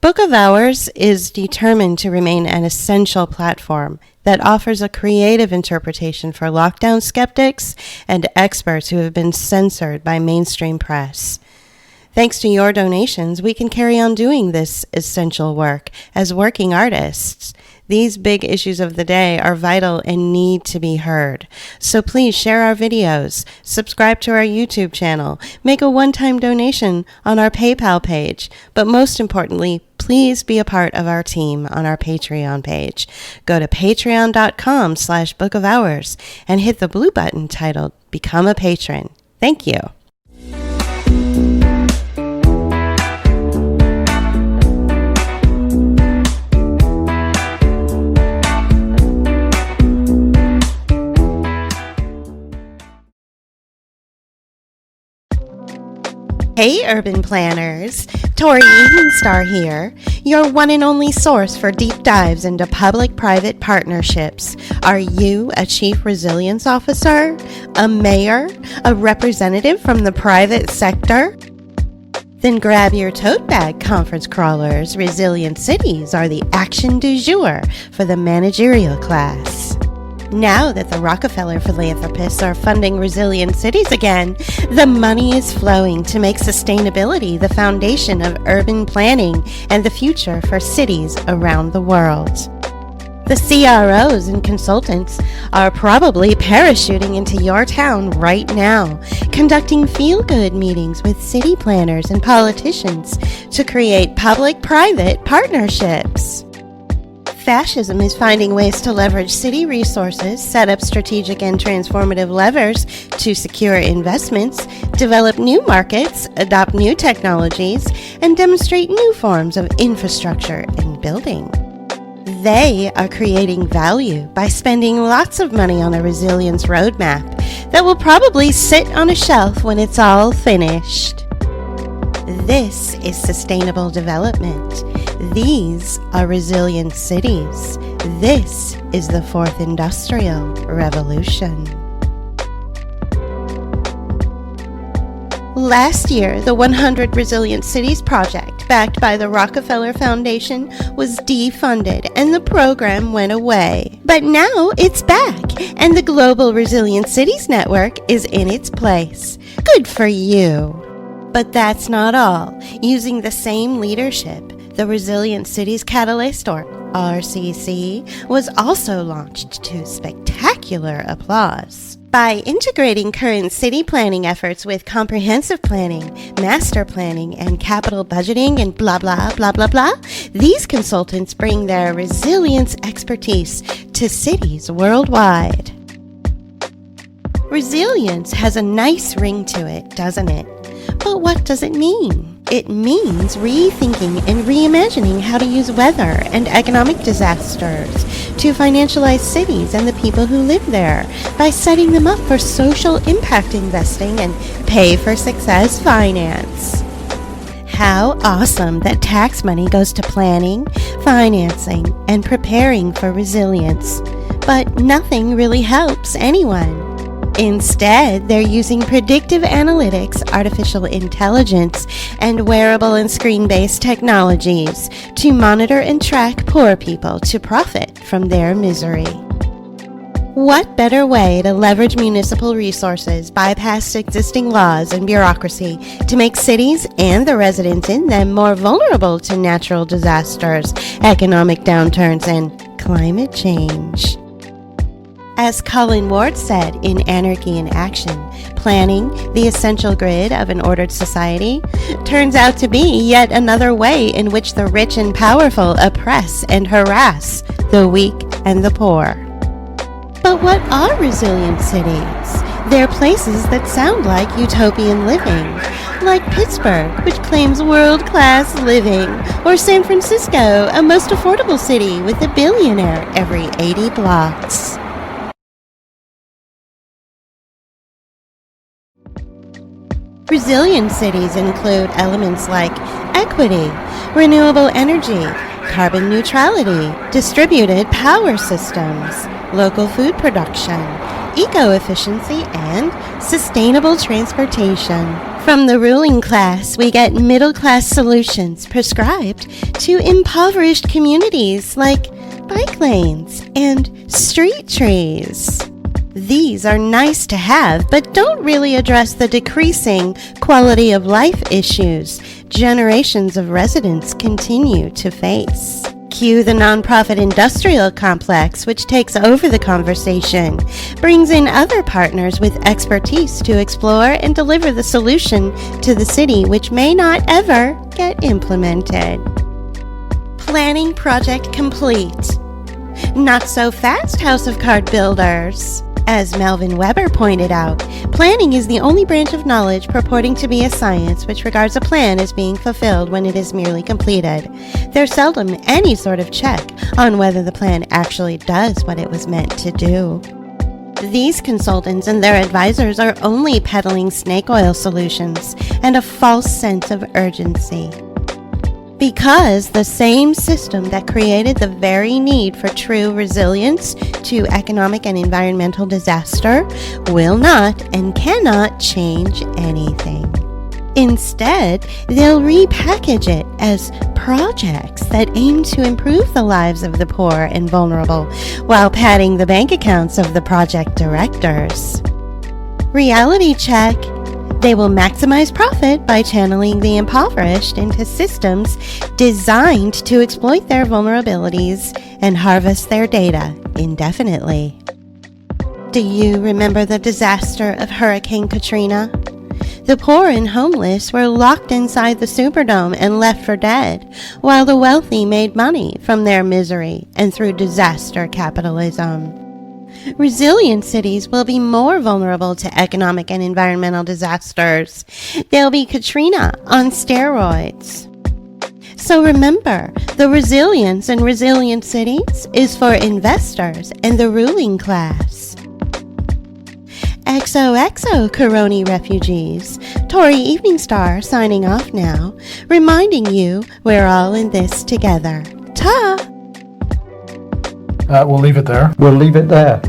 Book of Hours is determined to remain an essential platform that offers a creative interpretation for lockdown skeptics and experts who have been censored by mainstream press. Thanks to your donations, we can carry on doing this essential work as working artists. These big issues of the day are vital and need to be heard. So please share our videos, subscribe to our YouTube channel, make a one-time donation on our PayPal page, but most importantly, please be a part of our team on our Patreon page. Go to patreon.com/bookofhours and hit the blue button titled Become a Patron. Thank you. Hey urban planners, Tori Evenstar here, your one and only source for deep dives into public-private partnerships. Are you a chief resilience officer, a mayor, a representative from the private sector? Then grab your tote bag, conference crawlers. Resilient cities are the action du jour for the managerial class. Now that the Rockefeller philanthropists are funding resilient cities again, the money is flowing to make sustainability the foundation of urban planning and the future for cities around the world. The CROs and consultants are probably parachuting into your town right now, conducting feel-good meetings with city planners and politicians to create public-private partnerships. Fascism is finding ways to leverage city resources, set up strategic and transformative levers to secure investments, develop new markets, adopt new technologies, and demonstrate new forms of infrastructure and building. They are creating value by spending lots of money on a resilience roadmap that will probably sit on a shelf when it's all finished. This is sustainable development. These are resilient cities. This is the fourth industrial revolution. Last year, the 100 Resilient Cities project, backed by the Rockefeller Foundation, was defunded and the program went away. But now it's back, and the Global Resilient Cities Network is in its place. Good for you. But that's not all. Using the same leadership, the Resilient Cities Catalyst, or RCC, was also launched to spectacular applause. By integrating current city planning efforts with comprehensive planning, master planning, and capital budgeting, and blah, blah, blah, blah, blah, these consultants bring their resilience expertise to cities worldwide. Resilience has a nice ring to it, doesn't it? But what does it mean? It means rethinking and reimagining how to use weather and economic disasters to financialize cities and the people who live there by setting them up for social impact investing and pay for success finance. How awesome that tax money goes to planning, financing, and preparing for resilience. But nothing really helps anyone. Instead, they're using predictive analytics, artificial intelligence, and wearable and screen-based technologies to monitor and track poor people to profit from their misery. What better way to leverage municipal resources, bypass existing laws and bureaucracy to make cities and the residents in them more vulnerable to natural disasters, economic downturns, and climate change? As Colin Ward said in Anarchy in Action, planning, the essential grid of an ordered society, turns out to be yet another way in which the rich and powerful oppress and harass the weak and the poor. But what are resilient cities? They're places that sound like utopian living, like Pittsburgh, which claims world-class living, or San Francisco, a most affordable city with a billionaire every 80 blocks. Resilient cities include elements like equity, renewable energy, carbon neutrality, distributed power systems, local food production, eco-efficiency, and sustainable transportation. From the ruling class, we get middle-class solutions prescribed to impoverished communities like bike lanes and street trees. These are nice to have, but don't really address the decreasing quality of life issues generations of residents continue to face. Cue the nonprofit industrial complex, which takes over the conversation, brings in other partners with expertise to explore and deliver the solution to the city, which may not ever get implemented. Planning project complete. Not so fast, House of Card builders. As Melvin Weber pointed out, planning is the only branch of knowledge purporting to be a science which regards a plan as being fulfilled when it is merely completed. There's seldom any sort of check on whether the plan actually does what it was meant to do. These consultants and their advisors are only peddling snake oil solutions and a false sense of urgency. Because the same system that created the very need for true resilience to economic and environmental disaster will not and cannot change anything. Instead, they'll repackage it as projects that aim to improve the lives of the poor and vulnerable while padding the bank accounts of the project directors. Reality check. They will maximize profit by channeling the impoverished into systems designed to exploit their vulnerabilities and harvest their data indefinitely. Do you remember the disaster of Hurricane Katrina? The poor and homeless were locked inside the Superdome and left for dead, while the wealthy made money from their misery and through disaster capitalism. Resilient cities will be more vulnerable to economic and environmental disasters. They'll be Katrina on steroids. So remember, the resilience in resilient cities is for investors and the ruling class. XOXO Coroni refugees. Tori Evening Star signing off now, reminding you we're all in this together. Ta! We'll leave it there. We'll leave it there.